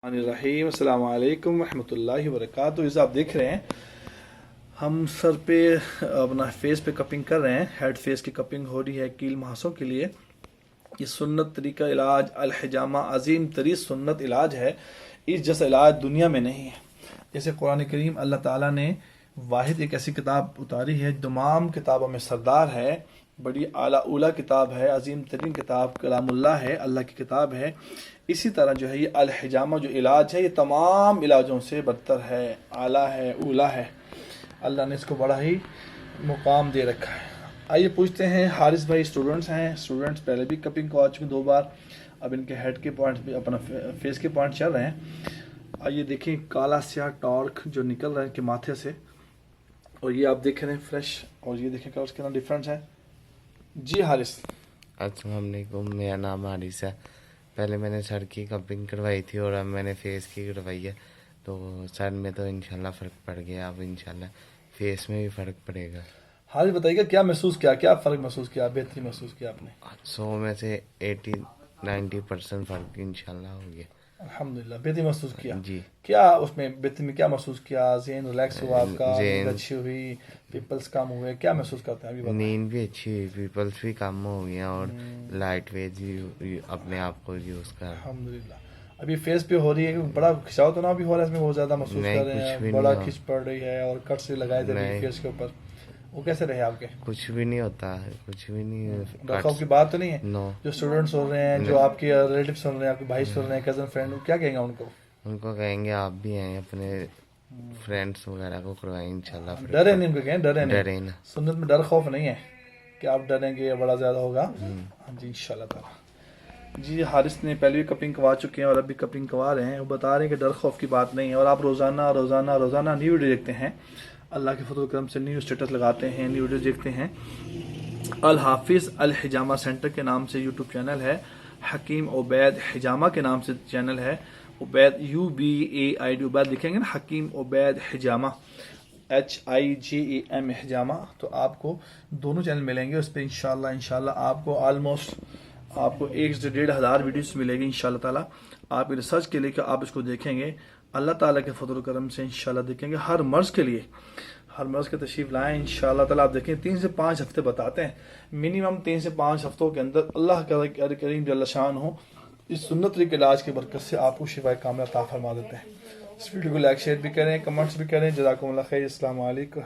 रहीम अस्सलाम वालेकुम रहमतुल्लाहि वबरकातुहू। जैसे आप देख रहे हैं हम सर पे अपना फेस पे कपिंग कर रहे हैं। हेड फेस की कपिंग हो रही है कील महासों के लिए। ये सुन्नत तरीका इलाज अल-हिजामा अजीम तरीन सुन्नत इलाज है। इस जैसा इलाज दुनिया में नहीं है। जैसे कुरान करीम अल्लाह ताला ने वाहिद एक ऐसी किताब उतारी है तमाम किताबों में सरदार है, बड़ी आला उला किताब है, अजीम तरीन किताब कलामुल्लाह है, अल्लाह की किताब है। इसी तरह जो है ये अल-हिजामा जो इलाज है ये तमाम इलाजों से बदतर है, आला है, उला है। अल्लाह ने इसको बड़ा ही मुकाम दे रखा है। आइए पूछते हैं, हारिस भाई स्टूडेंट्स हैं, स्टूडेंट्स पहले भी कपिंग को आ चुके 2 बार, अब इनके हेड के पॉइंट्स भी अपना फेस के पॉइंट चल रहे हैं। आइए देखें काला स्याह टॉर्क जो निकल रहा है इनके माथे से, और ये आप देख रहे हैं फ्रेश, और ये देखें कलर्स कितना डिफरेंस है। जी हारिस। अस्सलाम वालेकुम, मेरा नाम हारिस है। पहले मैंने सर की कपिंग करवाई थी और अब मैंने फेस की करवाई है, तो सर में तो इंशाल्लाह फ़र्क पड़ गया, अब इंशाल्लाह फेस में भी फ़र्क पड़ेगा। हारिस बताइएगा क्या महसूस किया, क्या फ़र्क महसूस किया, बेहतरी महसूस किया आपने? 100 में से 80-90% फ़र्क इंशाल्लाह हो गया। अल्हम्दुलिल्लाह, बेहतरी महसूस किया जी। क्या उसमें बेहतरी में क्या महसूस किया? ज़हन रिलैक्स हुआ आपका, नींद अच्छी हुई, पिंपल्स कम हुए, क्या महसूस करते हैं अभी बताएं? नींद भी अच्छी हुई, पिंपल्स भी कम हो गया और लाइट वेट भी अपने आप को यूज़ कर। अल्हम्दुलिल्लाह। अभी फेस पे हो रही है, बड़ा खिंचाव तो ना भी हो रहा है इसमें, बहुत ज़्यादा महसूस नहीं, कर रहे कुछ भी हैं, नहीं बड़ा हो। खिंच पड़ रही है, और कट्स भी लगाए थे नहीं। फेस के ऊपर, वो कैसे रहे आपके? कुछ भी नहीं होता है, कुछ भी नहीं। रखौफ की बात तो नहीं है? नो। जो स्टूडेंट्स सुन रहे हैं, जो आपके रिलेटिव सुन रहे हैं, आपके भाई सुन रहे हैं, कजन फ्रेंड, क्या कहेंगे उनको? उनको कहेंगे आप भी हैं, अपने फ्रेंड्स वगैरह को करवाएं इंशाल्लाह। डरे नहीं, उनको कहें डरे नहीं। डरे ना। सुन्नत में डर खौफ नहीं है कि आप डरेंगे या बड़ा ज़्यादा होगा। हाँ जी इंशाल्लाह ताला। जी हारिस ने पहले भी कपिंग करवा चुके हैं और अभी कपिंग करवा रहे हैं, वो बता रहे हैं कि डर खौफ की बात नहीं है। और आप रोज़ाना रोज़ाना रोज़ाना न्यू वीडियो देखते हैं, अल्लाह के फजल करम से न्यू स्टेटस लगाते हैं, न्यू वीडियो देखते हैं। अल हाफिज़ अल हिजामा सेंटर के नाम से यूट्यूब चैनल है, हकीम उबैद हिजामा के नाम से चैनल है, उबैद UBAID उबैद लिखेंगे ना, हकीम उबैद हिजामा HIJAM हिजामा, तो आपको दोनों चैनल मिलेंगे। उस पर इंशाल्लाह आपको ऑलमोस्ट आपको 1 से 1,500 वीडियोस मिलेगी इंशाल्लाह ताला। आप रिसर्च के लिए कि आप इसको देखेंगे, अल्लाह ताला के फजल करम से इंशाल्लाह देखेंगे। हर मर्ज़ के लिए, हर मर्ज़ के तशरीफ़ लाएँ इंशाल्लाह ताला। आप देखें 3 से 5 हफ्ते बताते हैं, मिनिमम 3 से 5 हफ्तों के अंदर अल्लाह करीम जल्ल शान हो इस सुन्नत तरीके इलाज की बरकत से आपको शिफाए कामिल अता फरमा देते हैं। इस वीडियो को लाइक शेयर भी करें, कमेंट्स भी करें। जज़ाकुमुल्लाह खैर। अस्सलाम वालेकुम।